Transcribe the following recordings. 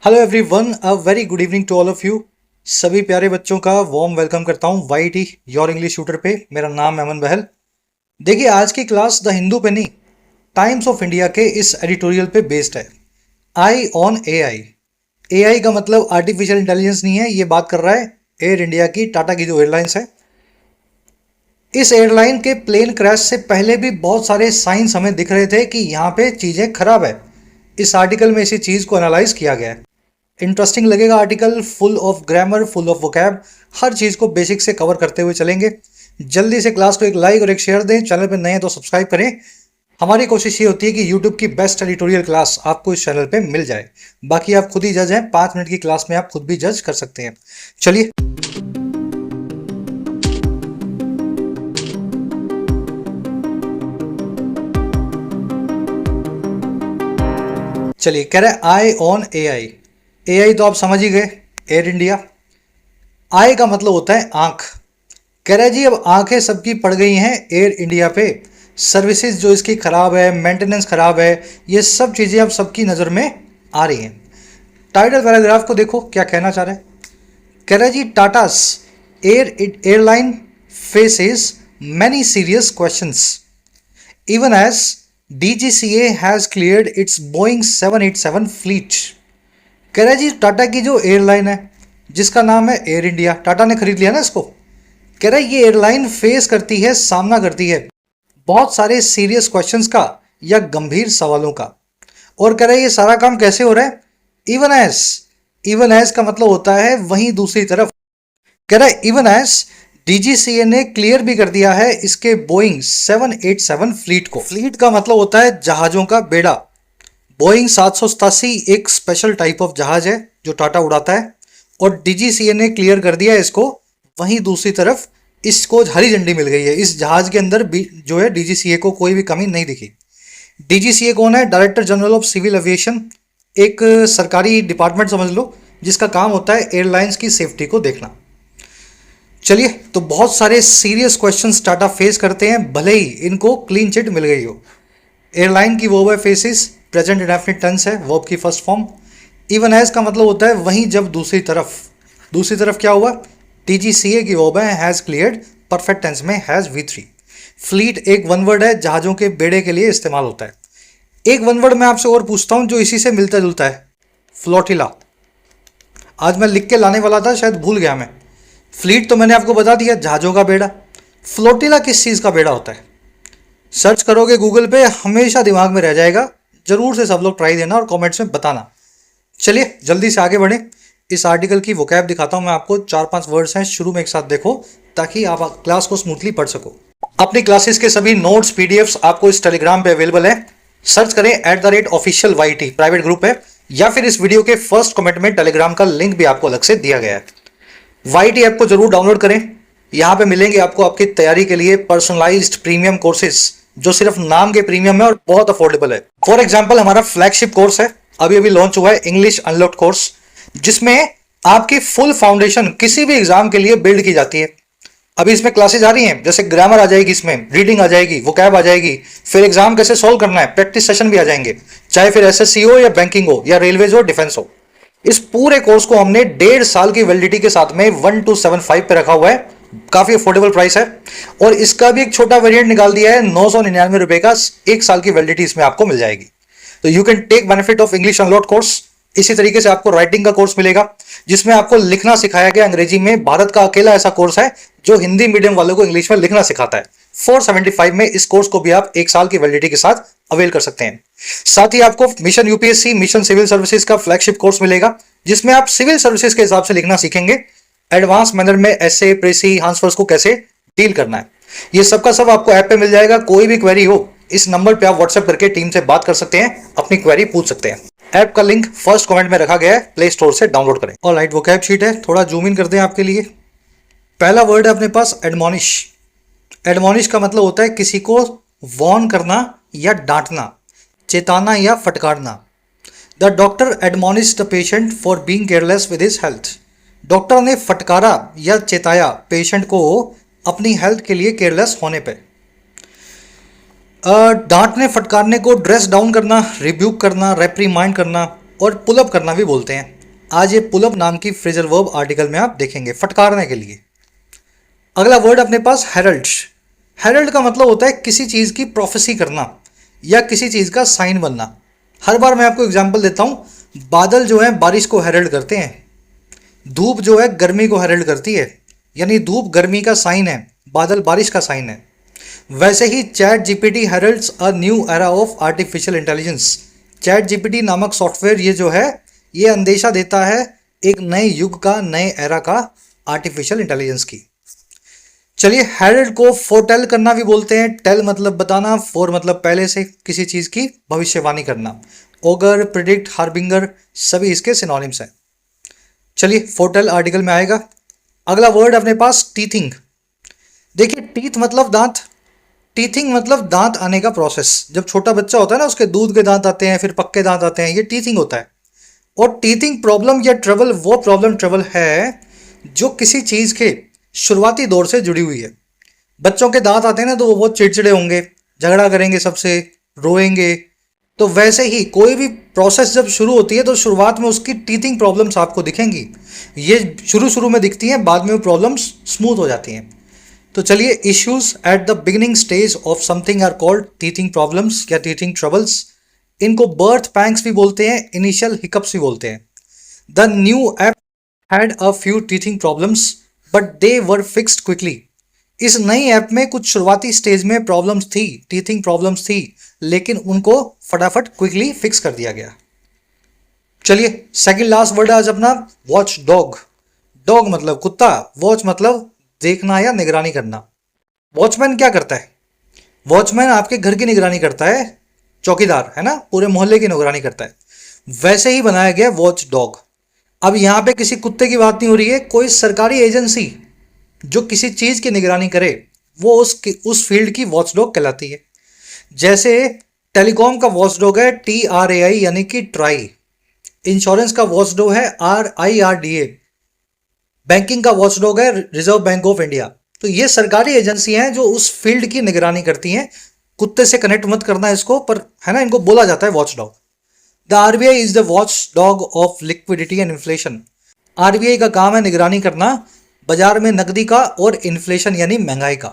Hello everyone, a very good evening to all of you. सभी प्यारे बच्चों का वार्म वेलकम करता हूं वाईटी योर इंग्लिश ट्यूटर पे। मेरा नाम है अमन बहल। देखिए, आज की क्लास द हिंदू पे नहीं, टाइम्स ऑफ इंडिया के इस एडिटोरियल पे बेस्ड है। आई ऑन एआई। एआई का मतलब आर्टिफिशियल इंटेलिजेंस नहीं है, ये बात कर रहा है एयर इंडिया की, टाटा की जो एयरलाइंस है। इस एयरलाइन के प्लेन क्रैश से पहले भी बहुत सारे साइंस हमें दिख रहे थे कि यहाँ पे चीज़ें खराब है। इस आर्टिकल में इसी चीज़ को एनालाइज किया गया है। इंटरेस्टिंग लगेगा article, full of grammar, full of vocab, हर चीज़ को बेसिक से कवर करते हुए चलेंगे। जल्दी से क्लास को एक लाइक और एक शेयर दें। चैनल पर नए हैं तो सब्सक्राइब करें। हमारी कोशिश ये होती है कि यूट्यूब की बेस्ट एडिटोरियल क्लास आपको इस चैनल पे मिल जाए। बाकी आप खुद ही जज हैं, 5 मिनट की क्लास में आप खुद भी जज कर सकते हैं। चलिए चलिए कह रहे हैं आई ऑन एआई। एआई तो आप समझ ही गए, एयर इंडिया। आई का मतलब होता है आंख। कह रहा है जी, अब आंखें सबकी पड़ गई हैं एयर इंडिया पे। सर्विसेज जो इसकी खराब है, मेंटेनेंस खराब है, ये सब चीज़ें अब सबकी नज़र में आ रही हैं। टाइटल पैराग्राफ को देखो क्या कहना चाह रहा है। कह रहा है जी, Tata's airline faces many serious questions even as DGCA has cleared its Boeing 787 fleet. कह रहा है जी, टाटा की जो एयरलाइन है जिसका नाम है एयर इंडिया, टाटा ने खरीद लिया ना इसको। कह रहा है ये एयरलाइन फेस करती है, सामना करती है बहुत सारे सीरियस क्वेश्चंस का या गंभीर सवालों का। और कह रहा है ये सारा काम कैसे हो रहा है। इवन एज का मतलब होता है वहीं दूसरी तरफ। कह रहा है इवन एज DGCA ने क्लियर भी कर दिया है इसके बोइंग 787 फ्लीट को। फ्लीट का मतलब होता है जहाजों का बेड़ा। बोइंग 787 एक स्पेशल टाइप ऑफ जहाज है जो टाटा उड़ाता है, और DGCA ने क्लियर कर दिया इसको। वहीं दूसरी तरफ इसको हरी झंडी मिल गई है। इस जहाज के अंदर भी जो है DGCA को कोई भी कमी नहीं दिखी। DGCA कौन है? Director general of civil aviation, एक सरकारी डिपार्टमेंट समझ लो जिसका काम होता है एयरलाइंस की सेफ्टी को देखना। चलिए, तो बहुत सारे सीरियस क्वेश्चंस टाटा फेस करते हैं, भले ही इनको क्लीन चिट मिल गई हो। एयरलाइन की वर्ब है फेसिस, प्रेजेंट इंडेफिनिट टेंस है, वर्ब की फर्स्ट फॉर्म। इवन एज का मतलब होता है वहीं जब दूसरी तरफ क्या हुआ? DGCA की वर्ब है हैज़ क्लियर्ड, परफेक्ट टेंस में हैज़ V3। फ्लीट एक वन वर्ड है, जहाज़ों के बेड़े के लिए इस्तेमाल होता है। एक वन वर्ड मैं आपसे और पूछता हूं जो इसी से मिलता जुलता है, फ्लोटिला। आज मैं लिख के लाने वाला था, शायद भूल गया मैं। फ्लीट तो मैंने आपको बता दिया, जहाज़ों का बेड़ा। फ्लोटिला किस चीज़ का बेड़ा होता है? सर्च करोगे गूगल पे, हमेशा दिमाग में रह जाएगा। जरूर से सब लोग ट्राई देना और कमेंट्स में बताना। चलिए जल्दी से आगे बढ़ें। इस आर्टिकल की वोकैब दिखाता हूं मैं आपको। 4-5 वर्ड्स हैं, शुरू में एक साथ देखो ताकि आप क्लास को स्मूथली पढ़ सको। अपनी क्लासेस के सभी नोट्स PDFs आपको इस टेलीग्राम पे अवेलेबल है। सर्च करें @official YT, प्राइवेट ग्रुप है, या फिर इस वीडियो के फर्स्ट कमेंट में टेलीग्राम का लिंक भी आपको अलग से दिया गया है। YT ऐप को जरूर डाउनलोड करें। यहाँ पे मिलेंगे आपको आपकी तैयारी के लिए पर्सनलाइज्ड प्रीमियम कोर्सेज जो सिर्फ नाम के प्रीमियम है और बहुत अफोर्डेबल है। फॉर एग्जाम्पल, हमारा फ्लैगशिप कोर्स है, अभी लॉन्च हुआ है, इंग्लिश अनलॉक्ड कोर्स, जिसमें आपकी फुल फाउंडेशन किसी भी एग्जाम के लिए बिल्ड की जाती है। अभी इसमें क्लासेज आ रही हैं, जैसे ग्रामर आ जाएगी, इसमें रीडिंग आ जाएगी, वोकैब आ जाएगी, फिर एग्जाम कैसे सोल्व करना है, प्रैक्टिस सेशन भी आ जाएंगे, चाहे फिर SSC हो या बैंकिंग हो या रेलवेज हो, डिफेंस हो। इस पूरे कोर्स को हमने 1.5 साल की वैलिडिटी के साथ में 1275 पे रखा हुआ है। काफी अफोर्डेबल प्राइस है। और इसका भी एक छोटा वेरिएंट निकाल दिया है, 999 रुपए का, 1 साल की वैलिडिटी इसमें आपको मिल जाएगी। तो you can take benefit of English unlocked course. इसी तरीके से आपको राइटिंग का कोर्स मिलेगा, जिसमें आपको लिखना सिखाया गया अंग्रेजी में। भारत का अकेला ऐसा कोर्स है जो हिंदी मीडियम वालों को इंग्लिश में लिखना सिखाता है। 475 में इस कोर्स को भी आप 1 साल की वैलिडिटी के साथ अवेल कर सकते हैं। साथ ही आपको mission UPSC, mission civil services का फ्लैगशिप कोर्स मिलेगा, जिसमें आप सिविल सर्विसेज के हिसाब से लिखना सीखेंगे। एडवांस मैनर में ऐसे, प्रेसी, आंसर्स को कैसे डील करना है, ये सब का सब आपको ऐप पे मिल जाएगा। कोई भी क्वेरी हो, इस नंबर पे आप व्हाट्सएप करके टीम से बात कर सकते हैं, अपनी क्वेरी पूछ सकते हैं। ऐप का लिंक फर्स्ट कमेंट में रखा गया है, प्ले स्टोर से डाउनलोड करें। ऑलराइट, वोकैब शीट है, थोड़ा जूम इन करते हैं आपके लिए। पहला वर्ड है अपने पास एडमोनिश। एडमोनिश का मतलब होता है किसी को वॉर्न करना या डांटना, चेताना या फटकारना। The doctor admonish the patient for being careless with his health. Doctor ने फटकारा या चेताया पेशेंट को अपनी हेल्थ के लिए केयरलेस होने पे। डांटने फटकारने को ड्रेस डाउन करना, रिब्यूक करना, रेप्रीमाइंड करना और पुल अप करना भी बोलते हैं। आज ये पुल अप नाम की फ्रेजल वर्ब आर्टिकल में आप देखेंगे, फटकारने के लिए। अगला वर्ड अपने पास हेरल्ड। हेरल्ड का मतलब होता है किसी चीज की प्रोफेसी करना या किसी चीज का साइन बनना। हर बार मैं आपको एग्जांपल देता हूं, बादल जो है बारिश को हेरल्ड करते हैं, धूप जो है गर्मी को हेरल्ड करती है, यानी धूप गर्मी का साइन है, बादल बारिश का साइन है। वैसे ही ChatGPT heralds a new era of artificial intelligence. ChatGPT नामक सॉफ्टवेयर ये जो है, ये अंदेशा देता है एक नए युग का, नए एरा का, आर्टिफिशियल इंटेलिजेंस की। चलिए, हेरल्ड को फोरटेल करना भी बोलते हैं। टेल मतलब बताना, फोर मतलब पहले से किसी चीज की भविष्यवाणी करना। ओगर, प्रिडिक्ट, हार्बिंगर सभी इसके सिनोनिम्स हैं। चलिए, फोरटेल आर्टिकल में आएगा। अगला वर्ड अपने पास टीथिंग। देखिए, टीथ मतलब दांत, टीथिंग मतलब दांत आने का प्रोसेस। जब छोटा बच्चा होता है ना, उसके दूध के दांत आते हैं, फिर पक्के दांत आते हैं, ये टीथिंग होता है। और टीथिंग प्रॉब्लम या ट्रबल वो प्रॉब्लम ट्रबल है जो किसी चीज के शुरुआती दौर से जुड़ी हुई है। बच्चों के दांत आते हैं ना, तो वो बहुत चिड़चिड़े होंगे, झगड़ा करेंगे सबसे, रोएंगे। तो वैसे ही कोई भी प्रोसेस जब शुरू होती है तो शुरुआत में उसकी टीथिंग प्रॉब्लम्स आपको दिखेंगी। ये शुरू शुरू में दिखती हैं, बाद में वो प्रॉब्लम्स स्मूथ हो जाती हैं। तो चलिए, issues at the beginning stage of something are called teething problems या टीथिंग ट्रबल्स। इनको बर्थ पैंक्स भी बोलते हैं, इनिशियल हिकअप्स भी बोलते हैं। The new app had a few teething problems but they were fixed quickly. इस नई ऐप में कुछ शुरुआती स्टेज में प्रॉब्लम्स थी, टीथिंग प्रॉब्लम्स थी, लेकिन उनको फटाफट क्विकली फिक्स कर दिया गया। चलिए, सेकंड लास्ट वर्ड आज अपना वॉच डॉग। डॉग मतलब कुत्ता, वॉच मतलब देखना या निगरानी करना। वॉचमैन क्या करता है? वॉचमैन आपके घर की निगरानी करता है, चौकीदार है ना, पूरे मोहल्ले की निगरानी करता है। वैसे ही बनाया गया वॉच डॉग। अब यहां पे किसी कुत्ते की बात नहीं हो रही है, कोई सरकारी एजेंसी जो किसी चीज की निगरानी करे वो उस फील्ड की वॉचडॉग कहलाती है। जैसे टेलीकॉम का वॉचडॉग है TRAI यानी कि ट्राई। इंश्योरेंस का वॉचडॉग है RIRDA। बैंकिंग का वॉचडॉग है रिजर्व बैंक ऑफ इंडिया। तो ये सरकारी एजेंसी हैं जो उस फील्ड की निगरानी करती हैं। कुत्ते से कनेक्ट मत करना इसको, पर है ना, इनको बोला जाता है watchdog. The RBI is the watch dog of liquidity and inflation. RBI का काम है निगरानी करना बाजार में नकदी का और इन्फ्लेशन यानी महंगाई का।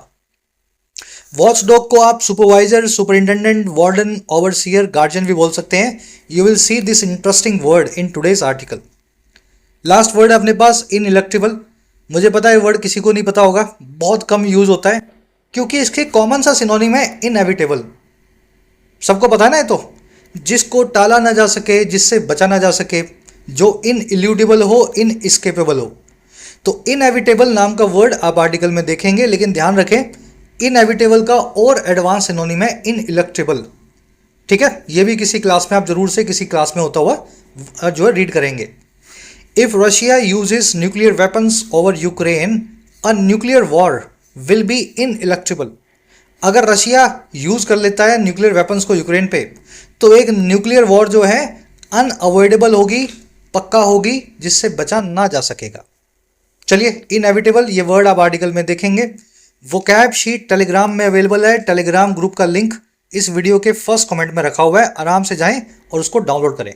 वॉच डॉग को आप supervisor, superintendent, warden, overseer, guardian भी बोल सकते हैं। You will see this interesting word in today's article. Last word अपने पास इन इलेक्ट्रिबल। मुझे पता है वर्ड किसी को नहीं पता होगा, बहुत कम यूज होता है, क्योंकि इसके कॉमन सा सिनोनिम है इनएविटेबल। सबको पता है ना, ये तो जिसको टाला ना जा सके, जिससे बचा ना जा सके, जो इन इल्यूडेबल हो, इन इस्केपेबल हो। तो इनएविटेबल नाम का वर्ड आप आर्टिकल में देखेंगे, लेकिन ध्यान रखें इनएविटेबल का और एडवांस सिनोनिम है इनइलेक्ट्रेबल। ठीक है, ये भी किसी क्लास में आप जरूर से किसी क्लास में होता हुआ जो है रीड करेंगे। If Russia uses nuclear weapons over Ukraine, a nuclear war will be ineluctable. अगर रशिया यूज कर लेता है न्यूक्लियर वेपन्स को यूक्रेन पे, तो एक न्यूक्लियर वॉर जो है अनअवॉइडेबल होगी, पक्का होगी, जिससे बचा ना जा सकेगा। चलिए, इनएविटेबल ये वर्ड आप आर्टिकल में देखेंगे। वोकैब शीट टेलीग्राम में अवेलेबल है। टेलीग्राम ग्रुप का लिंक इस वीडियो के फर्स्ट कमेंट में रखा हुआ है, आराम से जाएं और उसको डाउनलोड करें।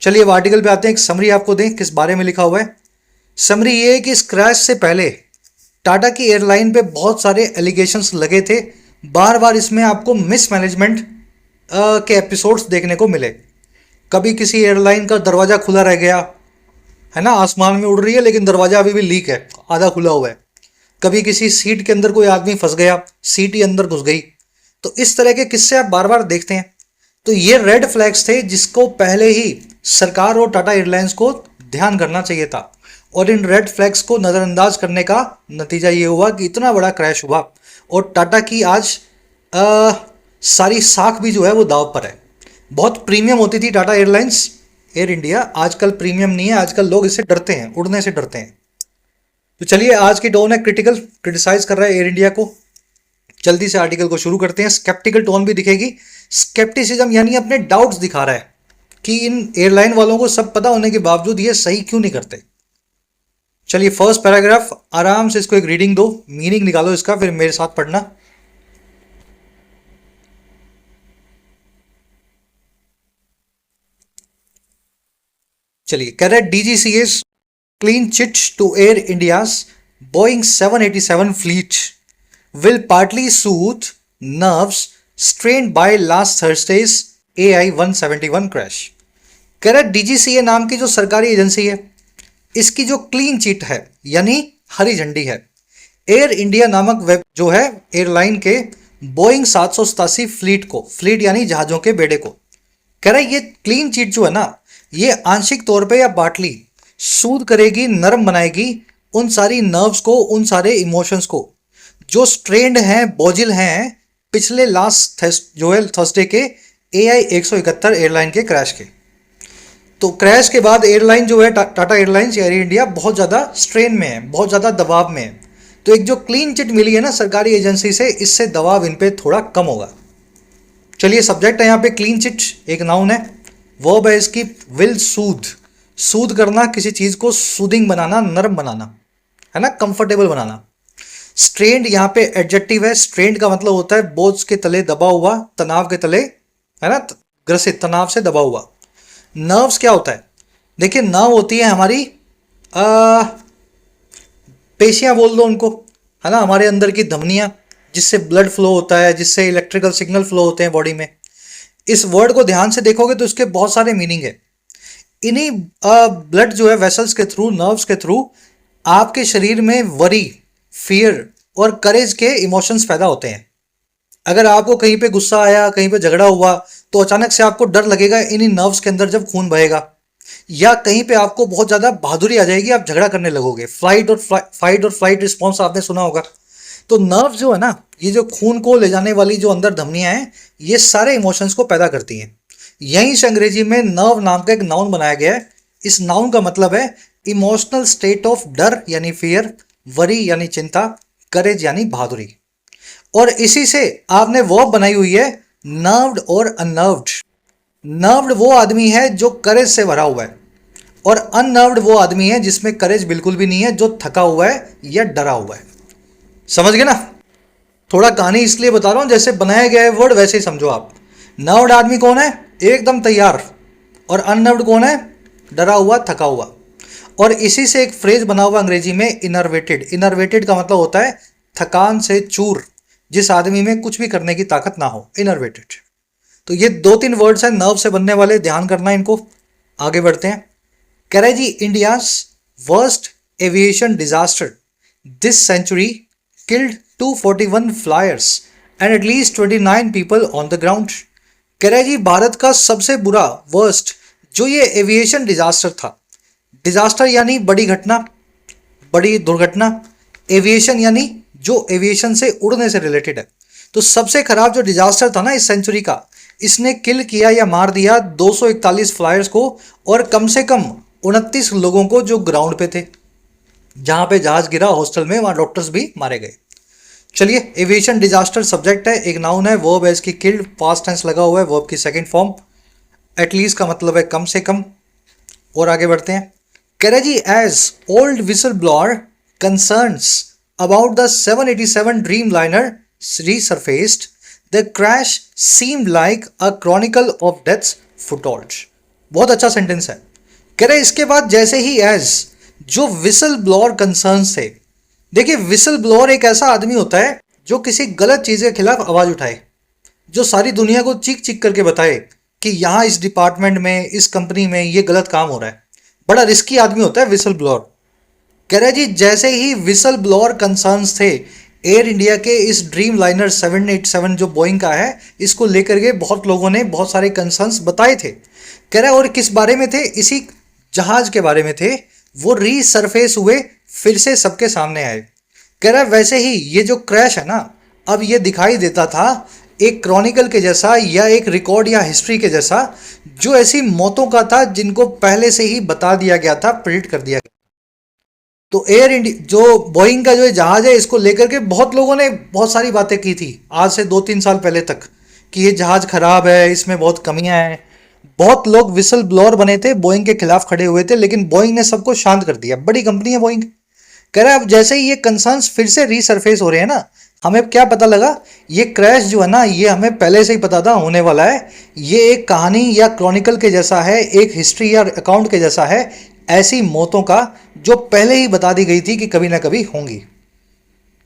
चलिए, अब आर्टिकल पे आते हैं। एक समरी आपको दें किस बारे में लिखा हुआ है। समरी ये है कि इस क्रैश से पहले टाटा की एयरलाइन पे बहुत सारे एलिगेशंस लगे थे। बार बार इसमें आपको मिसमैनेजमेंट के एपिसोड्स देखने को मिले। कभी किसी एयरलाइन का दरवाजा खुला रह गया, है ना, आसमान में उड़ रही है लेकिन दरवाजा अभी भी लीक है, आधा खुला हुआ है। कभी किसी सीट के अंदर कोई आदमी फंस गया, सीट ही अंदर घुस गई। तो इस तरह के किस्से आप बार बार देखते हैं। तो ये रेड फ्लैग्स थे जिसको पहले ही सरकार और टाटा एयरलाइंस को ध्यान करना चाहिए था। और इन रेड फ्लैग्स को नज़रअंदाज करने का नतीजा ये हुआ कि इतना बड़ा क्रैश हुआ और टाटा की आज सारी साख भी जो है वो दाव पर है। बहुत प्रीमियम होती थी टाटा एयरलाइंस, एयर इंडिया। आजकल प्रीमियम नहीं है, आजकल लोग इससे डरते हैं, उड़ने से डरते हैं। तो चलिए, आज की टोन है क्रिटिकल, क्रिटिसाइज कर रहा है एयर इंडिया को। जल्दी से आर्टिकल को शुरू करते हैं। स्केप्टिकल टोन भी दिखेगी। स्केप्टिसिज्म यानी अपने डाउट्स दिखा रहा है कि इन एयरलाइन वालों को सब पता होने के बावजूद ये सही क्यों नहीं करते। चलिए, फर्स्ट पैराग्राफ आराम से इसको एक रीडिंग दो, मीनिंग निकालो इसका, फिर मेरे साथ पढ़ना। चलिए, कह रहा है DGCA's clean chit to Air India's Boeing 787 fleet will partly soothe nerves strained by last Thursday's AI-171 crash। कह रहा है DGCA नाम की जो सरकारी एजेंसी है, इसकी जो क्लीन चिट है यानी हरी झंडी है, एयर इंडिया नामक वेब जो है एयरलाइन के बोइंग 787 फ्लीट को, फ्लीट यानी जहाजों के बेड़े को, कह रहा है ये क्लीन चिट जो है ना, ये आंशिक तौर पे या पार्टली सूद करेगी, नरम बनाएगी उन सारी नर्व्स को, उन सारे इमोशंस को जो स्ट्रेंड हैं, बोझिल हैं पिछले लास्ट जो है थर्सडे के AI-171 एयरलाइन के क्रैश के। तो क्रैश के बाद एयरलाइन जो है टाटा एयरलाइंस, एयर इंडिया बहुत ज़्यादा स्ट्रेन में है, बहुत ज़्यादा दबाव में है। तो एक जो क्लीन चिट मिली है ना सरकारी एजेंसी से, इससे दबाव इन पे थोड़ा कम होगा। चलिए, सब्जेक्ट है यहाँ पे क्लीन चिट, एक नाउन है, वर्ब है इसकी विल सूद, सूद करना, किसी चीज़ को सूदिंग बनाना, नरम बनाना, है ना, कंफर्टेबल बनाना। स्ट्रेंड यहाँ पे एडजेक्टिव है, स्ट्रेंड का मतलब होता है बोझ के तले दबा हुआ, तनाव के तले, है ना, ग्रसित, तनाव से दबा हुआ। नर्व्स क्या होता है? देखिए, नर्व होती है हमारी पेशियां बोल दो उनको, है ना, हमारे अंदर की धमनियां जिससे ब्लड फ्लो होता है, जिससे इलेक्ट्रिकल सिग्नल फ्लो होते हैं बॉडी में। इस वर्ड को ध्यान से देखोगे तो इसके बहुत सारे मीनिंग है। इन्हीं ब्लड जो है वेसल्स के थ्रू, नर्व्स के थ्रू आपके शरीर में वरी, फियर और करेज के इमोशंस पैदा होते हैं। अगर आपको कहीं पे गुस्सा आया, कहीं पे झगड़ा हुआ, तो अचानक से आपको डर लगेगा इन्हीं नर्व्स के अंदर जब खून बहेगा, या कहीं पे आपको बहुत ज़्यादा बहादुरी आ जाएगी, आप झगड़ा करने लगोगे, फाइट और फ्लाइट रिस्पॉन्स आपने सुना होगा। तो नर्व जो है ना, ये जो खून को ले जाने वाली जो अंदर धमनियां हैं, ये सारे इमोशंस को पैदा करती हैं। यहीं से अंग्रेजी में नर्व नाम का एक नाउन बनाया गया है। इस नाउन का मतलब है इमोशनल स्टेट ऑफ डर यानी फियर, वरी यानी चिंता, करेज यानी बहादुरी। और इसी से आपने वर्ब बनाई हुई है नर्व्ड और अनर्व्ड। नर्व्ड वो आदमी है जो करेज से भरा हुआ है, और अननर्व्ड वो आदमी है जिसमें करेज बिल्कुल भी नहीं है, जो थका हुआ है या डरा हुआ है। समझ गए ना? थोड़ा कहानी इसलिए बता रहा हूं, जैसे बनाया गया है वर्ड वैसे ही समझो आप। नर्व्ड आदमी कौन है? एकदम तैयार। और अननर्व्ड कौन है? डरा हुआ, थका हुआ। और इसी से एक फ्रेज बना हुआ अंग्रेजी में इनर्वेटेड। इनर्वेटेड का मतलब होता है थकान से चूर, जिस आदमी में कुछ भी करने की ताकत ना हो, इनर्वेटेड। तो ये 2-3 वर्ड्स हैं नर्व से बनने वाले, ध्यान करना इनको। आगे बढ़ते हैं। कह रहे जी, India's worst aviation disaster this century killed 241 flyers and at least 29 people on the ground. कह रहे जी, भारत का सबसे बुरा, वर्स्ट जो ये एविएशन डिजास्टर था, डिजास्टर यानी बड़ी घटना, बड़ी दुर्घटना, एविएशन यानी जो एविएशन से उड़ने से रिलेटेड है। तो सबसे खराब जो डिजास्टर था ना इस सेंचुरी का, इसने किल किया या मार दिया 241 फ्लायर्स को, और कम से कम 29 लोगों को जो ग्राउंड पे थे, जहां पे जहाज गिरा हॉस्टल में, वहां डॉक्टर्स भी मारे गए। चलिए, एविएशन डिजास्टर सब्जेक्ट है, एक नाउन है, वर्ब है इसकी किल्ड, पास्ट टेंस लगा हुआ है, वर्ब की सेकंड फॉर्म। एटलीस्ट का मतलब है कम से कम। और आगे बढ़ते हैं। कह रहे जी, as old whistle blower concerns about the 787 Dreamliner resurfaced, the crash seemed like a chronicle of deaths foretold। बहुत अच्छा सेंटेंस है। कह रहे इसके बाद जैसे ही एज जो विसल ब्लोअर कंसर्न्स थे। देखिए, विसल ब्लोअर एक ऐसा आदमी होता है जो किसी गलत चीज के खिलाफ आवाज उठाए, जो सारी दुनिया को चीख चीख करके बताए कि यहाँ इस डिपार्टमेंट में, इस कंपनी में ये गलत काम हो रहा है। बड़ा रिस्की आदमी होता है विसल ब्लोअर। कह रहे जी, जैसे ही विसल ब्लोअर कंसर्न्स थे एयर इंडिया के इस ड्रीम लाइनर 787 जो बोइंग का है, इसको लेकर के बहुत लोगों ने बहुत सारे कंसर्न्स बताए थे। कह रहा है, और किस बारे में थे? इसी जहाज के बारे में थे। वो रीसरफेस हुए, फिर से सबके सामने आए। कह रहा है, वैसे ही ये जो क्रैश है ना, अब ये दिखाई देता था एक क्रॉनिकल के जैसा, या एक रिकॉर्ड या हिस्ट्री के जैसा, जो ऐसी मौतों का था जिनको पहले से ही बता दिया गया था, प्रेडिक्ट कर दिया गया। तो एयर इंडिया जो बोइंग का जो जहाज है, इसको लेकर के बहुत लोगों ने बहुत सारी बातें की थी आज से 2-3 साल पहले तक, कि ये जहाज खराब है, इसमें बहुत कमियां हैं। बहुत लोग विसल ब्लोअर बने थे, बोइंग के खिलाफ खड़े हुए थे, लेकिन बोइंग ने सबको शांत कर दिया। बड़ी कंपनी है बोइंग। कह रहा है, अब जैसे ही ये कंसर्न्स फिर से रीसरफेस हो रहे हैं ना, हमें क्या पता लगा, ये क्रैश जो है ना, ये हमें पहले से ही पता था होने वाला है। ये एक कहानी या क्रॉनिकल के जैसा है, एक हिस्ट्री या अकाउंट के जैसा है, ऐसी मौतों का जो पहले ही बता दी गई थी कि कभी ना कभी होंगी।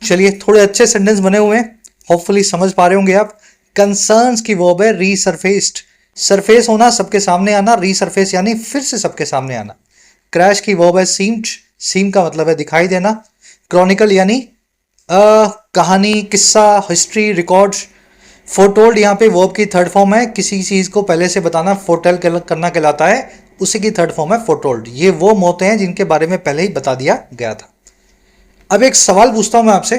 चलिए, थोड़े अच्छे सेंटेंस बने हुए हैं, होपफुली समझ पा रहे होंगे आप। कंसर्न्स की वर्ब है रीसरफेस्ड। सरफेस होना, सबके सामने आना, रीसरफेस यानी फिर से सबके सामने आना। क्रैश की वर्ब है सीम्ड। सीम का मतलब है दिखाई देना। क्रॉनिकल यानी कहानी, किस्सा, हिस्ट्री, रिकॉर्ड। फोरटोल्ड यहाँ पे वर्ब की थर्ड फॉर्म है, किसी चीज को पहले से बताना फोरटेल करना कहलाता है, उसी की थर्ड फॉर्म है फोरटोल्ड। ये वो मौतें हैं जिनके बारे में पहले ही बता दिया गया था। अब एक सवाल पूछता हूं मैं आपसे।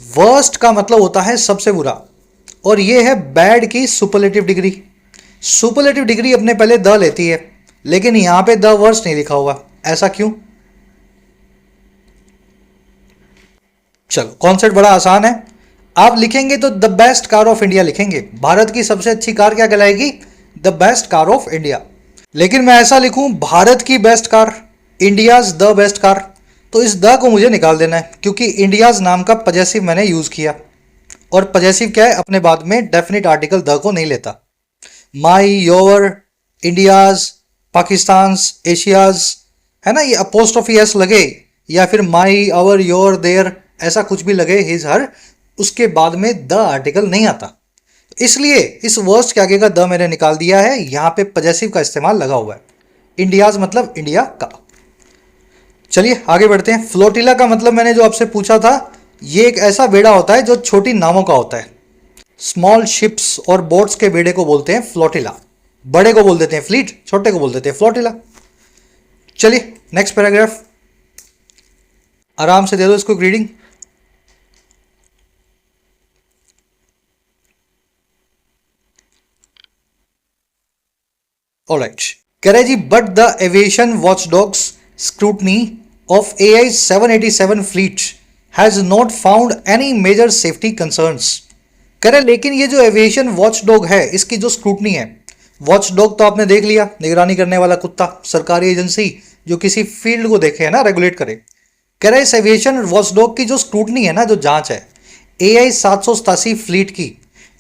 वर्स्ट का मतलब होता है सबसे बुरा, और ये है बैड की सुपरलेटिव डिग्री। सुपरलेटिव डिग्री अपने पहले द लेती है, लेकिन यहां पे द वर्स्ट नहीं लिखा हुआ, ऐसा क्यों? चलो, कॉन्सेप्ट बड़ा आसान है। आप लिखेंगे तो the best car of India लिखेंगे। भारत की सबसे अच्छी कार क्या कहलाएगी? The best car of India. लेकिन मैं ऐसा लिखूं, भारत की best car, India's the best car, तो इस द को मुझे निकाल देना है, क्योंकि इंडियाज नाम का पजेसिव मैंने यूज किया, और पजेसिव क्या है, अपने बाद में डेफिनेट आर्टिकल द को नहीं लेता। माई, योर, इंडियाज, पाकिस्तान, एशियाज, है ना, ये अपोस्ट्रोफी एस लगे, या फिर माई, आवर, योर, देयर, ऐसा कुछ भी लगे, हिज, हर, उसके बाद में द आर्टिकल नहीं आता। इसलिए इस वर्स्ट के आगे का द मैंने निकाल दिया है, यहां पे पजेसिव का इस्तेमाल लगा हुआ है। इंडियाज मतलब इंडिया का। चलिए आगे बढ़ते हैं। फ्लोटिला का मतलब मैंने जो आपसे पूछा था, ये एक ऐसा बेड़ा होता है जो छोटी नावों का होता है। स्मॉल शिप्स और बोट्स के बेड़े को बोलते हैं फ्लोटिला। बड़े को बोल देते हैं फ्लीट, छोटे को बोल देते हैं फ्लोटिला। चलिए नेक्स्ट पैराग्राफ, आराम से दे दो इसको रीडिंग। ऑलराइट, कह रहे जी, but the aviation watchdog's scrutiny of AI 787 fleet has not found any major safety concerns. कह रहे लेकिन ये जो एविएशन वॉचडॉग है, इसकी जो स्क्रूटनी है, वॉचडॉग तो आपने देख लिया, निगरानी करने वाला कुत्ता, सरकारी एजेंसी जो किसी फील्ड को देखे है ना, रेगुलेट करे। कह रहे इस एविएशन वॉचडॉग की जो स्क्रूटनी है ना, जो जांच है AI 787 फ्लीट की,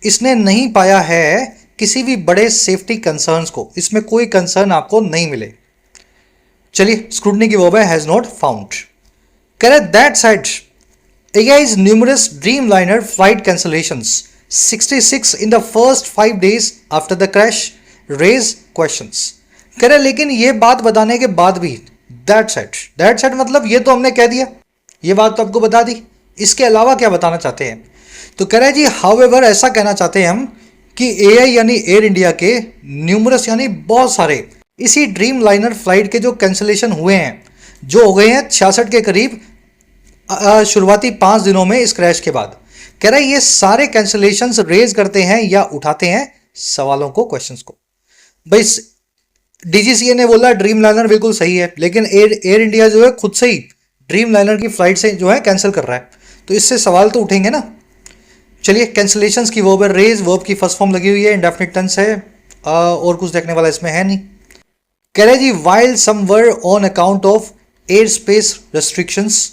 इसने नहीं पाया है किसी भी बड़े सेफ्टी कंसर्न्स को, इसमें कोई कंसर्न आपको नहीं मिले। चलिए, स्क्रूटनी की वर्ब है हैज नॉट फाउंड। कह रहे that side AI's numerous Dreamliner flight cancellations 66 in the first 5 days after the crash raise questions। कह रहे लेकिन ये बात बताने के बाद भी, दैट साइड मतलब ये तो हमने कह दिया, ये बात तो आपको बता दी, इसके अलावा क्या बताना चाहते हैं? तो कह रहे जी, हाउएवर ऐसा कहना चाहते हैं हम कि AI यानी एयर इंडिया के न्यूमरस यानी बहुत सारे इसी ड्रीम लाइनर फ्लाइट के जो कैंसिलेशन हुए हैं, जो हो गए हैं 66 के करीब शुरुआती 5 दिनों में इस क्रैश के बाद। कह रहा है ये सारे कैंसिलेशंस रेज करते हैं या उठाते हैं सवालों को, क्वेश्चंस को। भाई DGCA ने बोला ड्रीम लाइनर बिल्कुल सही है, लेकिन एयर इंडिया जो है खुद से ही ड्रीम लाइनर की फ्लाइट से जो है कैंसिल कर रहा है, तो इससे सवाल तो उठेंगे ना। चलिए, कैंसिलेशंस की वर्ब है रेज, वर्ब की फर्स्ट फॉर्म लगी हुई है, इंडेफिनिट टेंस है, और कुछ देखने वाला इसमें है नहीं। कह रहे जी, while some were on account of air space restrictions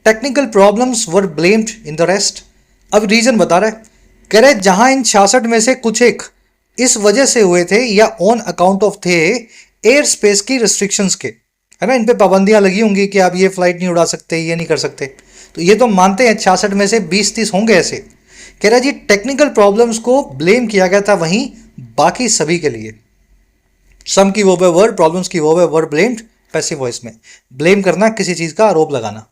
technical problems were blamed in the rest. अब रीजन बता रहा है, कह रहे जहां इन 66 में से कुछ एक इस वजह से हुए थे या ऑन अकाउंट ऑफ थे एयर स्पेस की रिस्ट्रिक्शंस के, है ना, इन पे पाबंदियां लगी होंगी कि आप ये फ्लाइट नहीं उड़ा सकते, ये नहीं कर सकते, तो ये तो मानते हैं 66 में से 20-30 होंगे ऐसे। कह रहा जी टेक्निकल प्रॉब्लम्स को ब्लेम किया गया था वहीं बाकी सभी के लिए। सम की वर्ब है वर, प्रॉब्लम्स की वर्ब है वर ब्लेम्ड, पैसिव वॉइस में ब्लेम करना, किसी चीज का आरोप लगाना।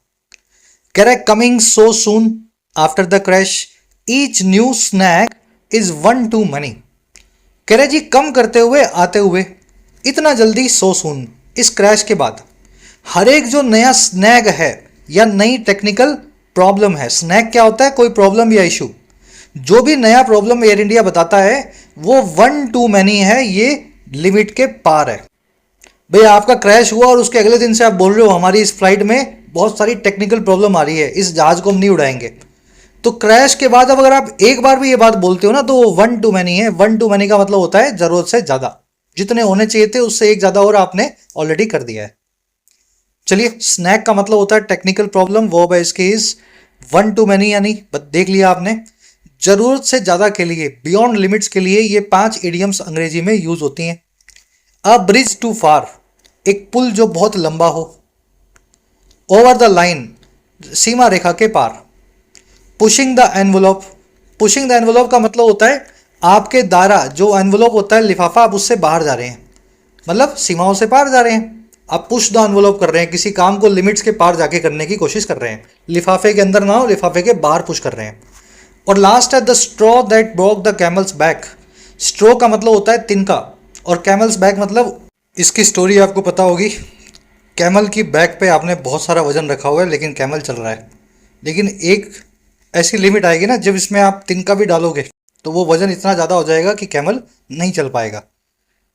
कह रहा है coming so soon after the crash each new snag is one too many. कह रहे जी कम करते हुए आते हुए, इतना जल्दी सो सून, इस क्रैश के बाद हर एक जो नया स्नैग है या नई टेक्निकल प्रॉब्लम है, स्नैग क्या होता है, कोई प्रॉब्लम या इशू, जो भी नया प्रॉब्लम एयर इंडिया बताता है वो वन टू मैनी है, ये लिमिट के पार है। भैया आपका क्रैश हुआ और उसके अगले दिन से आप बोल रहे हो हमारी इस फ्लाइट में बहुत सारी टेक्निकल प्रॉब्लम आ रही है, इस जहाज को हम नहीं उड़ाएंगे, तो क्रैश के बाद अब अगर आप एक बार भी ये बात बोलते हो ना, तो वो वन टू मैनी है। वन टू मैनी का मतलब होता है जरूरत से ज्यादा, जितने होने चाहिए थे उससे एक ज्यादा और आपने ऑलरेडी कर दिया है। चलिए, स्नैक का मतलब होता है टेक्निकल प्रॉब्लम, वर्ब है इसकी इज, वन टू मैनी यानी देख लिया आपने, जरूरत से ज्यादा के लिए, बियॉन्ड लिमिट्स के लिए ये 5 इडियम्स अंग्रेजी में यूज होती हैं। अ ब्रिज टू फार, एक पुल जो बहुत लंबा हो। ओवर द लाइन, सीमा रेखा के पार। Pushing the envelope, pushing the envelope का मतलब होता है आपके दायरा, जो एनवलप होता है लिफाफा, आप उससे बाहर जा रहे हैं, मतलब सीमाओं से पार जा रहे हैं। आप पुश द एनवलप कर रहे हैं, किसी काम को लिमिट्स के पार जाके करने की कोशिश कर रहे हैं, लिफाफे के अंदर ना हो, लिफाफे के बाहर पुश कर रहे हैं। और लास्ट है the straw that broke the camel's back. Straw का मतलब होता है तिनका, और कैमल्स बैक मतलब, इसकी स्टोरी आपको पता होगी। कैमल की बैक पे आपने बहुत सारा वजन रखा हुआ है लेकिन कैमल चल रहा है, लेकिन एक ऐसी लिमिट आएगी ना जब इसमें आप तिनका भी डालोगे तो वो वजन इतना ज़्यादा हो जाएगा कि कैमल नहीं चल पाएगा।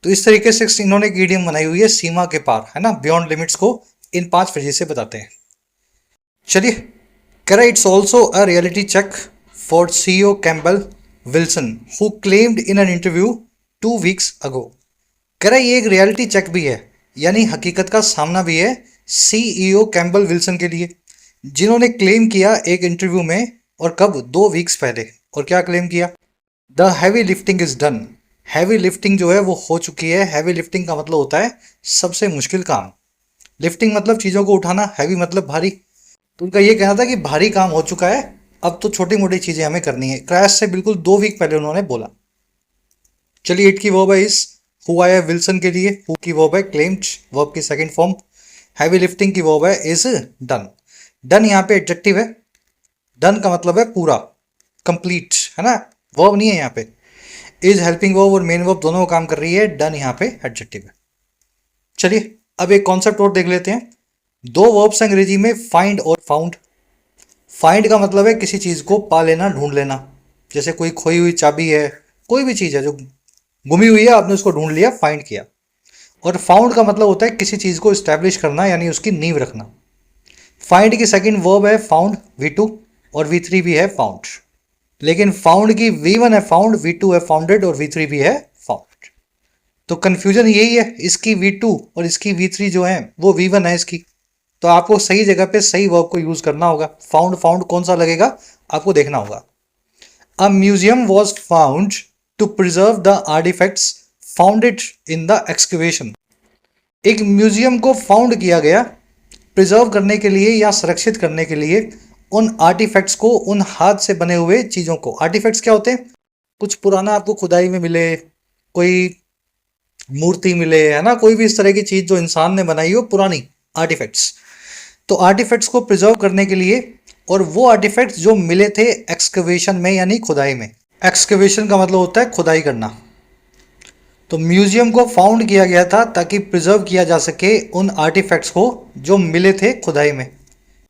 तो इस तरीके से इन्होंने एक ईडियम बनाई हुई है, सीमा के पार, है ना, बियॉन्ड लिमिट्स को इन 5 फ्रेजेस से बताते हैं। चलिए, कह रहा it's also a reality check for CEO Campbell Wilson who claimed in an interview 2 weeks ago. कह रहा ये एक रियलिटी चेक भी है, यानी हकीकत का सामना भी है सीईओ कैम्पबेल विल्सन के लिए, जिन्होंने क्लेम किया एक इंटरव्यू में, और कब, 2 वीक्स पहले। और क्या क्लेम किया? The heavy lifting is done. Heavy lifting जो है वो हो चुकी है। हैवी लिफ्टिंग का मतलब होता है सबसे मुश्किल काम। लिफ्टिंग मतलब चीज़ों को उठाना, हैवी मतलब भारी। तो उनका ये कहना था कि भारी काम हो चुका है, अब तो छोटी मोटी चीज़ें हमें करनी है। क्रैश से बिल्कुल 2 वीक पहले उन्होंने बोला। चलिए, इट की वर्ब है इस, हु आया विल्सन के लिए, हु की वर्ब है क्लेम्ड, वर्ब की सेकंड फॉर्म। हैवी लिफ्टिंग की वर्ब है इज डन। डन यहाँ पे एडजेक्टिव है, डन का मतलब है पूरा, कंप्लीट, है ना, वर्ब नहीं है यहाँ पे। इज हेल्पिंग वर्ब और मेन वर्ब दोनों काम कर रही है, डन यहाँ पे एडजेक्टिव है। चलिए, अब एक कॉन्सेप्ट और देख लेते हैं। 2 वर्ब्स अंग्रेजी में, फाइंड और फाउंड। फाइंड का मतलब है किसी चीज़ को पा लेना, ढूंढ लेना, जैसे कोई खोई हुई चाबी है, कोई भी चीज़ है जो गुमी हुई है, आपने उसको ढूंढ लिया, फाइंड किया। और फाउंड का मतलब होता है किसी चीज़ को इस्टेब्लिश करना, यानी उसकी नींव रखना। फाइंड की सेकंड वर्ब है फाउंड, V2, और V3 भी है फाउंड। लेकिन फाउंड की V1 है फाउंड, V2 है फाउंडेड, और V3 भी है फाउंड। तो कंफ्यूजन यही है, इसकी V2 और इसकी V3 जो है वो V1 है इसकी। तो आपको सही जगह पे सही वर्ब को यूज करना होगा। फाउंड फाउंड कौन सा लगेगा आपको देखना होगा। A museum was found to preserve the artefacts founded in the excavation. एक म्यूजियम को फाउंड किया गया प्रिजर्व करने के लिए या सुरक्षित करने के लिए उन आर्टिफैक्ट्स को, उन हाथ से बने हुए चीज़ों को। आर्टिफैक्ट्स क्या होते हैं? कुछ पुराना आपको खुदाई में मिले, कोई मूर्ति मिले, है ना, कोई भी इस तरह की चीज़ जो इंसान ने बनाई हो, पुरानी आर्टिफैक्ट्स। तो आर्टिफैक्ट्स को प्रिजर्व करने के लिए, और वो आर्टिफैक्ट्स जो मिले थे एक्सकवेशन में, यानी खुदाई में। एक्सकवेशन का मतलब होता है खुदाई करना। तो म्यूजियम को फाउंड किया गया था ताकि प्रिजर्व किया जा सके उन आर्टिफैक्ट्स को जो मिले थे खुदाई में।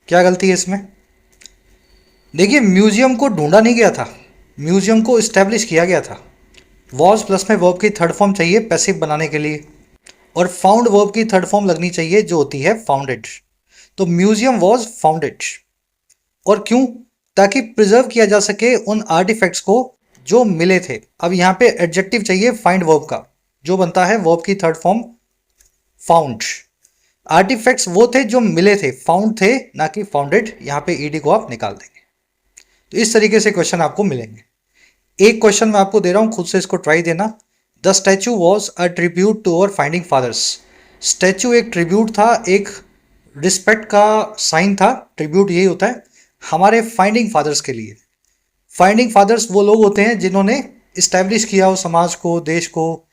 क्या गलती है इसमें? देखिए, म्यूजियम को ढूंढा नहीं गया था, म्यूजियम को इस्टेब्लिश किया गया था। वॉज प्लस में वर्ब की थर्ड फॉर्म चाहिए पैसिव बनाने के लिए, और फाउंड वर्ब की थर्ड फॉर्म लगनी चाहिए जो होती है फाउंडेड। तो म्यूजियम वॉज फाउंडेड, और क्यों? ताकि प्रिजर्व किया जा सके उन आर्टिफैक्ट्स को जो मिले थे। अब यहाँ पे एडजेक्टिव चाहिए फाइंड वर्ब का, जो बनता है वर्ब की थर्ड फॉर्म फाउंड। आर्टिफैक्ट्स वो थे जो मिले थे, फाउंड थे, ना कि फाउंडेड। यहाँ पे ईडी को आप निकाल देंगे। तो इस तरीके से क्वेश्चन आपको मिलेंगे। एक क्वेश्चन मैं आपको दे रहा हूं, खुद से इसको ट्राई देना। The statue was a tribute to our finding fathers. Statue एक ट्रिब्यूट था, एक रिस्पेक्ट का साइन था। ट्रिब्यूट यही होता है हमारे फाइंडिंग फादर्स के लिए। फाइंडिंग फादर्स वो लोग होते हैं जिन्होंने इस्टेब्लिश किया हो समाज को, देश को,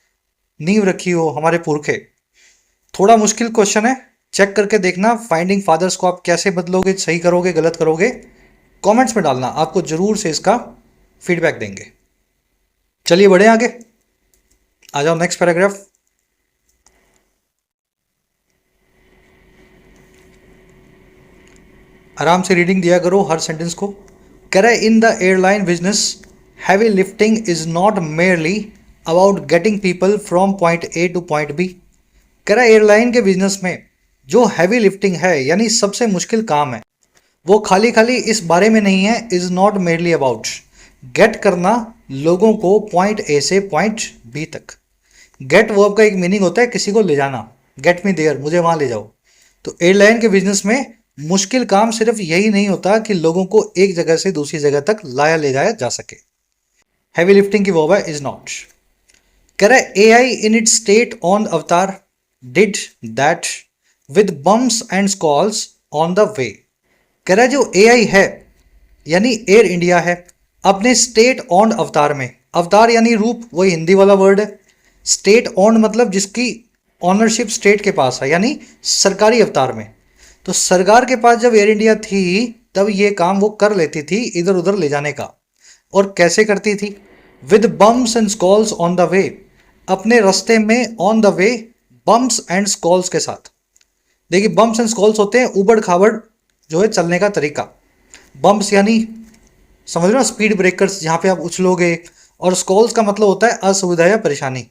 नींव रखी हो, हमारे पुरखे। थोड़ा मुश्किल क्वेश्चन है, चेक करके देखना फाइंडिंग फादर्स को आप कैसे बदलोगे, सही करोगे, गलत करोगे, कमेंट्स में डालना, आपको जरूर से इसका फीडबैक देंगे। चलिए बढ़े आगे, आ जाओ नेक्स्ट पैराग्राफ। आराम से रीडिंग दिया करो हर सेंटेंस को। कह रहा है in the airline business heavy lifting is not merely about getting people from point A to point B. कह रहा है एयरलाइन के बिजनेस में जो हैवी लिफ्टिंग है, यानी सबसे मुश्किल काम है, वो खाली खाली इस बारे में नहीं है। Is not merely about get करना लोगों को पॉइंट ए से पॉइंट बी तक। गेट वर्ब का एक मीनिंग होता है किसी को ले जाना, गेट मी देयर, मुझे वहां ले जाओ। तो एयरलाइन के बिजनेस में मुश्किल काम सिर्फ यही नहीं होता कि लोगों को एक जगह से दूसरी जगह तक लाया ले जाया जा सके। हैवी लिफ्टिंग की वो है इज नॉट। कह रहा है AI in it state on avatar did that with bumps and Scholtz on the way. कह रहा है जो एआई है यानी एयर इंडिया है, अपने स्टेट ऑन अवतार में, अवतार यानी रूप, वही हिंदी वाला वर्ड है। स्टेट ऑन मतलब जिसकी ऑनरशिप स्टेट के पास है, यानी सरकारी अवतार में। तो सरकार के पास जब एयर इंडिया थी तब ये काम वो कर लेती थी, इधर उधर ले जाने का। और कैसे करती थी? With bumps and Scholtz on the way, अपने रास्ते में on the way bumps and squalls के साथ। देखिए बम्स एंड स्कॉल्स होते हैं उबड़ खाबड़ जो है चलने का तरीका। बम्प्स यानी समझ रहे हो स्पीड ब्रेकर्स जहाँ पे आप उछलोगे, और स्कॉल्स का मतलब होता है असुविधा या परेशानी।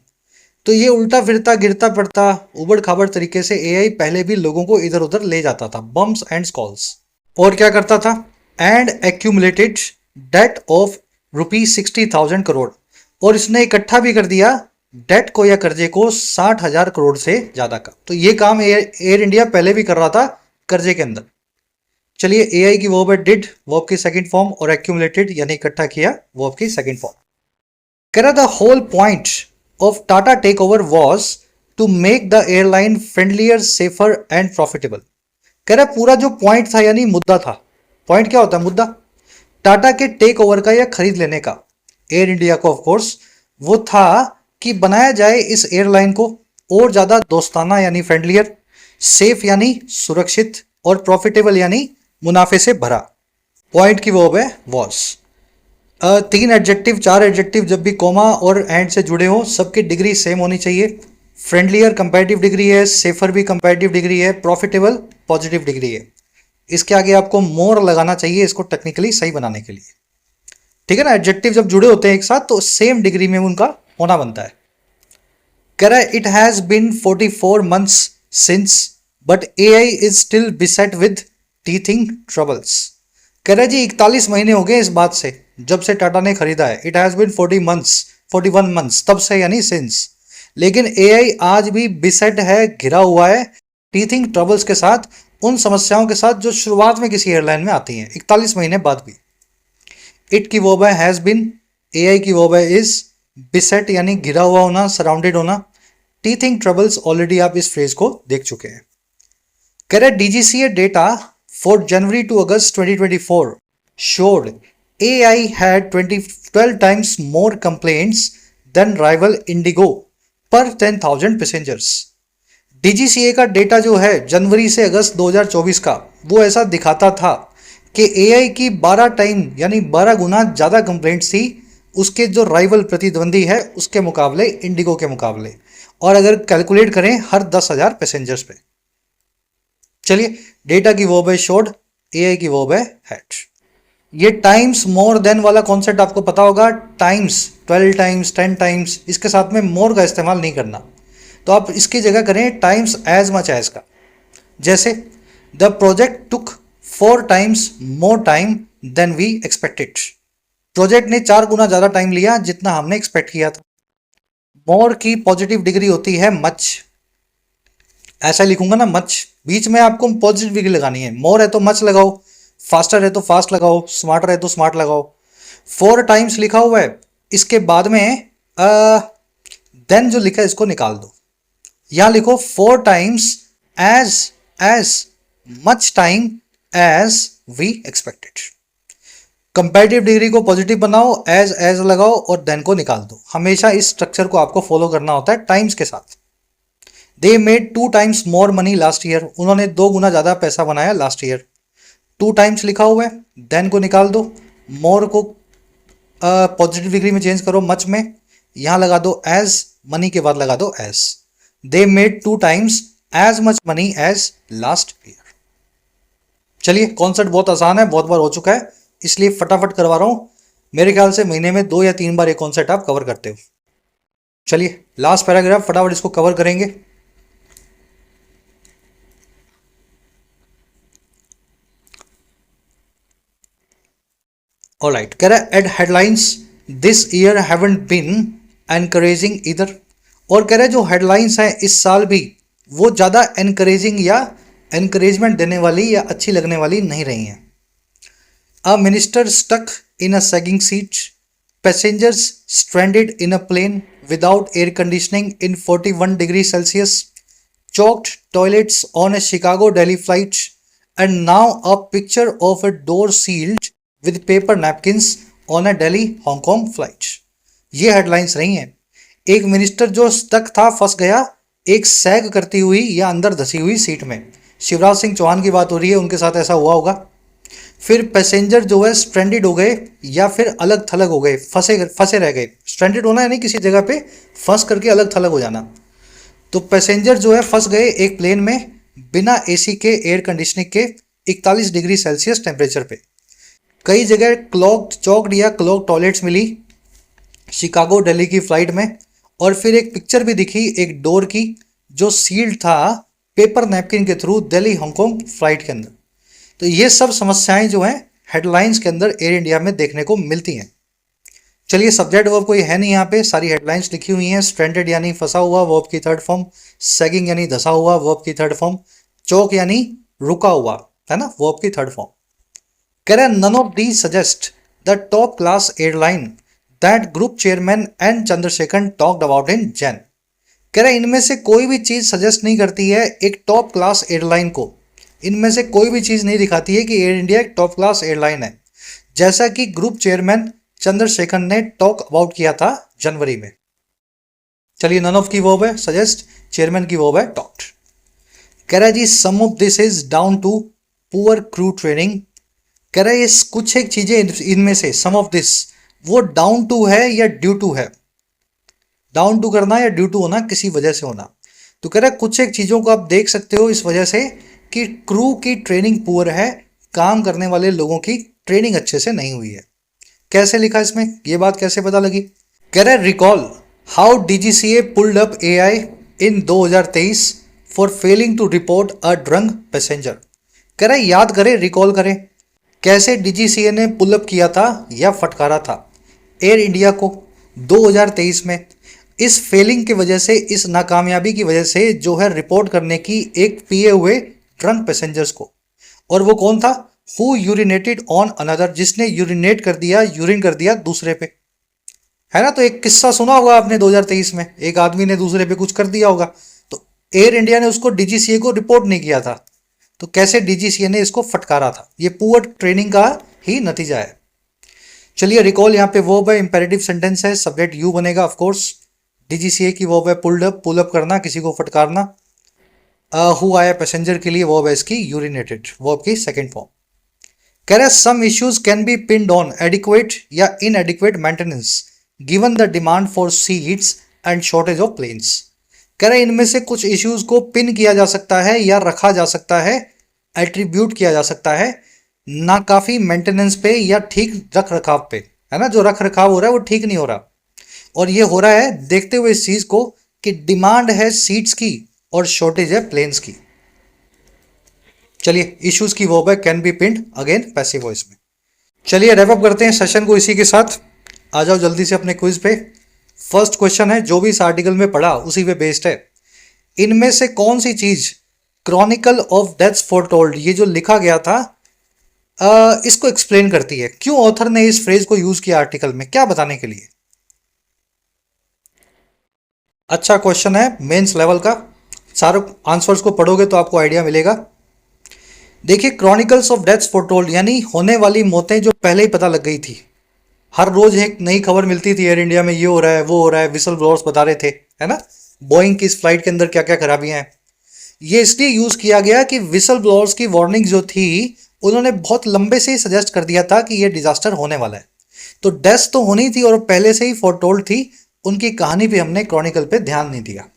तो ये उल्टा फिरता गिरता पड़ता उबड़ खाबड़ तरीके से एआई पहले भी लोगों को इधर उधर ले जाता था, बम्प्स एंड स्कॉल्स। और क्या करता था? And accumulated debt of ₹60,000 crore, और इसने इकट्ठा भी कर दिया डेट को या कर्जे को 60,000 करोड़ से ज्यादा का। तो ये काम एयर इंडिया पहले भी कर रहा था कर्जे के अंदर। चलिए एआई की वर्ब है डिड, वर्ब की सेकंड फॉर्म, और एक्यूमुलेटेड यानी इकट्ठा किया, वर्ब की सेकंड फॉर्म। कह रहा the whole point of Tata takeover was to make the airline friendlier, safer and profitable। कह रहा पूरा जो पॉइंट था यानी मुद्दा था। पॉइंट क्या होता है? मुद्दा। टाटा के टेक ओवर का या खरीद लेने का एयर इंडिया को, ऑफ कोर्स, वो था कि बनाया जाए इस एयरलाइन को और ज्यादा दोस्ताना यानी फ्रेंडलियर, सेफ यानी सुरक्षित, और प्रॉफिटेबल यानी मुनाफे से भरा। पॉइंट की वर्ब है वॉज। 3 एडजेक्टिव 4 एडजेक्टिव जब भी कोमा और एंड से जुड़े हो सबकी डिग्री सेम होनी चाहिए। फ्रेंडलियर कंपैरेटिव डिग्री है, सेफर भी कंपैरेटिव डिग्री है, प्रॉफिटेबल पॉजिटिव डिग्री है। इसके आगे आपको मोर लगाना चाहिए इसको टेक्निकली सही बनाने के लिए, ठीक है ना। एडजेक्टिव जब जुड़े होते हैं एक साथ तो सेम डिग्री में उनका होना बनता है। कह रहा है it has been 44 months since but AI is still बिसेट with teething troubles. कह रहा है जी 41 महीने हो गए इस बात से जब से टाटा ने खरीदा है। इट हैज बिन 41 months तब से यानी सिंस, लेकिन एआई आज भी बिसेट है, घिरा हुआ है टीथिंग ट्रबल्स के साथ, उन समस्याओं के साथ जो शुरुआत में किसी एयरलाइन में आती हैं 41 महीने बाद भी। इट की वर्ब है हैज बिन, एआई की वर्ब है इज, बिसेट यानी घिरा हुआ होना, सराउंडेड होना, टीथिंग ट्रबल्स ऑलरेडी आप इस फ्रेज को देख चुके हैं। कह रहे DGCA data for January to August 2024 showed AI had 12 times more complaints than rival Indigo per 10,000 passengers। DGCA का डेटा जो है जनवरी से अगस्त 2024 का, वो ऐसा दिखाता था कि AI की 12 टाइम यानी 12 गुना ज़्यादा कंप्लेंट्स थी उसके जो राइवल प्रतिद्वंदी है उसके मुकाबले, इंडिगो के मुकाबले, और अगर कैलकुलेट करें हर 10,000 पैसेंजर्स पे। चलिए डेटा की वर्ब है शोड, एआई की वर्ब है हैड। ये टाइम्स मोर देन वाला कॉन्सेप्ट आपको पता होगा, टाइम्स 12 टाइम्स 10 टाइम्स, इसके साथ में मोर का इस्तेमाल नहीं करना, तो आप इसकी जगह करें टाइम्स एज मच एज का। जैसे the project took 4 times more time than we expected. Project ने 4 गुना ज्यादा टाइम लिया जितना हमने एक्सपेक्ट किया था। मोर की पॉजिटिव डिग्री होती है मच, ऐसा लिखूंगा ना मच, बीच में आपको पॉजिटिव डिग्री लगानी है। मोर है तो मच लगाओ, फास्टर है तो फास्ट लगाओ, स्मार्टर है तो स्मार्ट लगाओ। 4 times लिखा हुआ है, इसके बाद में देन जो लिखा है इसको निकाल दो, यहां लिखो 4 times as much time as we expected. Comparative degree को पॉजिटिव बनाओ, एज लगाओ और देन को निकाल दो। हमेशा इस स्ट्रक्चर को आपको फॉलो करना होता है टाइम्स के साथ। दे made 2 times more money last year, उन्होंने 2 गुना ज्यादा पैसा बनाया लास्ट ईयर। 2 times लिखा हुआ है, देन को निकाल दो, मोर को पॉजिटिव डिग्री में चेंज करो मच में, यहां लगा दो एज, मनी के बाद लगा दो as. They made 2 times as much money as last year. चलिए कॉन्सेप्ट बहुत आसान है, बहुत बार हो चुका है, इसलिए फटाफट करवा रहा हूं। मेरे ख्याल से महीने में 2 या 3 बार एक कॉन्सेप्ट आप कवर करते हो। चलिए लास्ट पैराग्राफ फटाफट इसको कवर करेंगे। ऑलराइट, कह रहा है ad headlines this year haven't been encouraging इधर, और कह रहा है जो हेडलाइंस हैं इस साल भी वो ज़्यादा एनकरेजिंग या एनकरेजमेंट देने वाली या अच्छी लगने वाली नहीं रही हैं। A minister stuck in a sagging seat, passengers stranded in a plane without air conditioning in 41 degree Celsius, choked toilets on a Chicago Delhi flight, and now a picture of a door sealed with paper napkins on a Delhi Hong Kong flight. ये headlines रही हैं। एक minister जो stuck था, फंस गया एक सैग करती हुई या अंदर धसी हुई सीट में। शिवराज सिंह चौहान की बात हो रही है, उनके साथ ऐसा हुआ होगा। फिर पैसेंजर जो है स्ट्रैंडेड हो गए या फिर अलग थलग हो गए, फंसे फंसे रह गए। स्ट्रैंडेड होना यानी किसी जगह पे फंस करके अलग थलग हो जाना। तो पैसेंजर जो है फंस गए एक प्लेन में बिना एसी के, एयर कंडीशनिंग के, 41 डिग्री सेल्सियस टेम्परेचर पे। कई जगह चौकड या क्लॉग टॉयलेट्स मिली शिकागो दिल्ली की फ्लाइट में। और फिर एक पिक्चर भी दिखी एक डोर की जो सील्ड था पेपर नैपकिन के थ्रू दिल्ली हांगकांग फ्लाइट के अंदर। तो ये सब समस्याएं जो हैं हेडलाइंस के अंदर एयर इंडिया में देखने को मिलती हैं। चलिए, सब्जेक्ट वर्ब कोई है नहीं यहाँ पे, सारी हेडलाइंस लिखी हुई हैं। स्ट्रैंडेड यानी फंसा हुआ, वर्ब की थर्ड फॉर्म। सैगिंग यानी धसा हुआ, वर्ब की थर्ड फॉर्म। चौक यानी रुका हुआ, है ना, वर्ब की थर्ड फॉर्म। कह रहे none of these suggest the top class airline that group chairman N Chandrashekhar talked about in Jan. कह रहे इनमें से कोई भी चीज सजेस्ट नहीं करती है एक टॉप क्लास एयरलाइन को। इनमें से कोई भी चीज नहीं दिखाती है कि एयर इंडिया एक टॉप क्लास एयरलाइन है, जैसा कि ग्रुप चेयरमैन चंद्रशेखर ने टॉक अबाउट किया था जनवरी में। चलिए, नन ऑफ की वर्ब है सजेस्ट, चेयरमैन की वर्ब है टॉक्ड। कह रहा है जी some of this is down to poor crew training. कह रहा है ये कुछ एक चीजें इनमें से, सम ऑफ दिस, वो डाउन टू है या ड्यू टू है। डाउन टू करना या ड्यू टू होना, किसी वजह से होना। तो कह रहा है कुछ एक चीजों को आप देख सकते हो इस वजह से कि क्रू की ट्रेनिंग पुअर है, काम करने वाले लोगों की ट्रेनिंग अच्छे से नहीं हुई है। कैसे लिखा इसमें, ये बात कैसे पता लगी। कह रहे recall how DGCA pulled up AI in 2023 for failing to report a drunk passenger. कह रहे याद करें, रिकॉल करें कैसे डीजीसीए ने पुल अप किया था या फटकारा था एयर इंडिया को 2023 में। इस फेलिंग की वजह से, इस नाकामयाबी की वजह से जो है रिपोर्ट करने की एक पिए हुए ड्रंक पैसेंजर्स को। और वो कौन था, हु यूरिनेटेड ऑन अनदर, जिसने यूरिनेट कर दिया, यूरिन कर दिया दूसरे पे, है ना। तो एक किस्सा सुना होगा आपने 2023 में, एक आदमी ने दूसरे पे कुछ कर दिया होगा, तो एयर इंडिया ने उसको डीजीसीए को रिपोर्ट नहीं किया था। तो कैसे डीजीसीए ने इसको फटकारा था, ये पुअर ट्रेनिंग का ही नतीजा है। चलिए, रिकॉल यहाँ पे वर्ब है, इंपेरेटिव सेंटेंस है, सब्जेक्ट यू बनेगा ऑफ कोर्स। डीजीसीए की वर्ब है पुल्ड अप, पुल अप करना, किसी को फटकारना। हु आया पैसेंजर के लिए वर्ब है इसकी यूरिनेटेड, वर्ब की सेकंड फॉर्म। कह रहे some issues can be pinned on adequate या inadequate maintenance given the demand for seats and shortage of planes. कह रहे इनमें से कुछ इश्यूज को पिन किया जा सकता है या रखा जा सकता है, एट्रीब्यूट किया जा सकता है ना काफी मेंटेनेंस पे या ठीक रख रखाव पे, है ना। जो रख रखाव हो रहा है वो ठीक नहीं हो रहा, और ये हो रहा है देखते हुए इस चीज को कि डिमांड है सीट्स की और शॉर्टेज है प्लेन्स की। चलिए, इश्यूज की वर्ब है can be pinned, again passive voice में। चलिए, रैप अप करते हैं सेशन को इसी के साथ। आ जाओ जल्दी से अपने क्विज पे। फर्स्ट क्वेश्चन है, जो भी इस आर्टिकल में पढ़ा उसी पे बेस्ड है। इनमें से कौन सी चीज क्रॉनिकल ऑफ डेथ्स फोरटोल्ड, ये जो लिखा गया था, इसको एक्सप्लेन करती है। क्यों ऑथर ने इस फ्रेज को यूज किया आर्टिकल में, क्या बताने के लिए। अच्छा क्वेश्चन है, मेंस लेवल का। सारे आंसर्स को पढ़ोगे तो आपको आइडिया मिलेगा। देखिए, क्रॉनिकल्स ऑफ डेथ्स फोरटोल्ड यानी होने वाली मौतें जो पहले ही पता लग गई थी। हर रोज एक नई खबर मिलती थी, एयर इंडिया में ये हो रहा है, वो हो रहा है, विसल ब्लोअर्स बता रहे थे, है ना, बोइंग की इस फ्लाइट के अंदर क्या क्या खराबियां हैं। ये इसलिए यूज किया गया कि विसल ब्लोअर्स की वार्निंग जो थी, उन्होंने बहुत लंबे से ही सजेस्ट कर दिया था कि ये डिजास्टर होने वाला है। तो डेथ तो होनी थी और पहले से ही फोरटोल्ड थी, उनकी कहानी पे हमने क्रॉनिकल पे ध्यान नहीं दिया।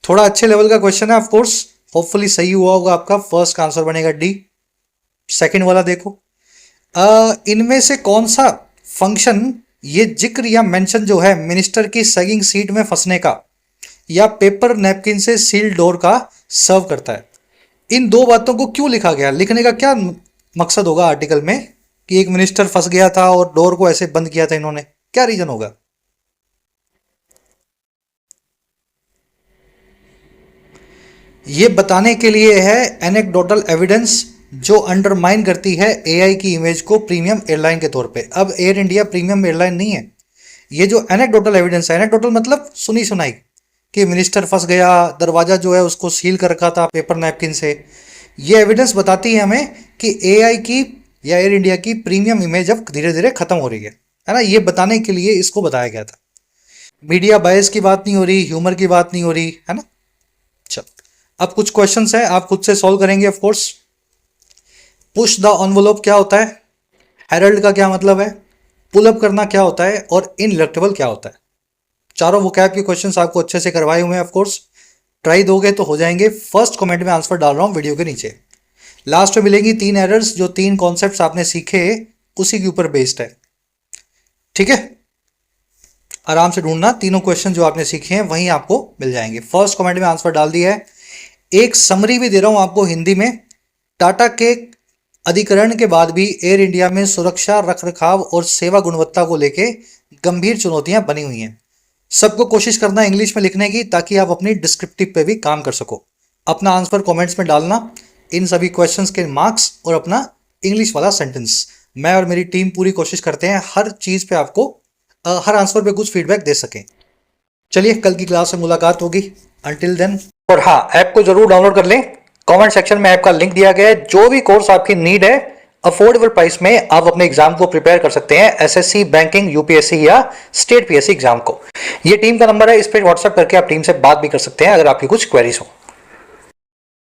थोड़ा अच्छे लेवल का क्वेश्चन है, ऑफ कोर्स होपफुली सही हुआ होगा आपका। फर्स्ट का आंसर बनेगा डी। सेकंड वाला देखो, इनमें से कौन सा फंक्शन ये जिक्र या मेंशन जो है मिनिस्टर की सैगिंग सीट में फंसने का या पेपर नैपकिन से सील डोर का सर्व करता है। इन दो बातों को क्यों लिखा गया, लिखने का क्या मकसद होगा आर्टिकल में कि एक मिनिस्टर फंस गया था और डोर को ऐसे बंद किया था इन्होंने, क्या रीजन होगा। ये बताने के लिए है एनेक्डोटल एविडेंस जो अंडरमाइन करती है एआई की इमेज को प्रीमियम एयरलाइन के तौर पे। अब एयर इंडिया प्रीमियम एयरलाइन नहीं है। ये जो एनेक्डोटल एविडेंस है, एनेक्डोटल मतलब सुनी सुनाई, कि मिनिस्टर फंस गया, दरवाजा जो है उसको सील कर रखा था पेपर नैपकिन से। ये एविडेंस बताती है हमें कि एआई की या एयर इंडिया की प्रीमियम इमेज अब धीरे धीरे खत्म हो रही है ना। ये बताने के लिए इसको बताया गया था। मीडिया बायस की बात नहीं हो रही, ह्यूमर की बात नहीं हो रही, है ना। चल, अब कुछ क्वेश्चंस हैं, आप खुद से सॉल्व करेंगे of course. Push the envelope क्या होता है, हेरल्ड का क्या मतलब है, पुल अप करना क्या होता है, और इनडिडक्टिबल क्या होता है। चारों वोकैब के क्वेश्चंस आपको अच्छे से करवाए हुए हैं ऑफ कोर्स। ट्राई दोगे तो हो जाएंगे। फर्स्ट कमेंट में आंसर डाल रहा हूं वीडियो के नीचे। लास्ट में मिलेंगी 3 एरर्स, जो 3 कॉन्सेप्ट्स आपने सीखे उसी के ऊपर बेस्ड है। ठीक है, आराम से ढूंढना, तीनों क्वेश्चन जो आपने सीखे हैं वहीं आपको मिल जाएंगे। फर्स्ट कमेंट में आंसर डाल दिया है। एक समरी भी दे रहा हूं आपको हिंदी में। टाटा के अधिकरण के बाद भी एयर इंडिया में सुरक्षा, रखरखाव और सेवा गुणवत्ता को लेके गंभीर चुनौतियां बनी हुई हैं। सबको कोशिश करना इंग्लिश में लिखने की, ताकि आप अपनी डिस्क्रिप्टिव पे भी काम कर सको। अपना आंसर कमेंट्स में डालना, इन सभी क्वेश्चंस के मार्क्स और अपना इंग्लिश वाला सेंटेंस। मैं और मेरी टीम पूरी कोशिश करते हैं हर चीज पे आपको हर आंसर पे कुछ फीडबैक दे सकें। चलिए, कल की क्लास में मुलाकात होगी। Until then. और हाँ, ऐप को जरूर डाउनलोड कर लें। कमेंट सेक्शन में ऐप का लिंक दिया गया है। जो भी कोर्स आपकी नीड है, अफोर्डेबल प्राइस में आप अपने एग्जाम को प्रिपेयर कर सकते हैं, एसएससी, बैंकिंग, यूपीएससी या स्टेट पीएससी एग्जाम को। ये टीम का नंबर है, इस पर व्हाट्सएप करके आप टीम से बात भी कर सकते हैं अगर आपकी कुछ क्वेरीज हो।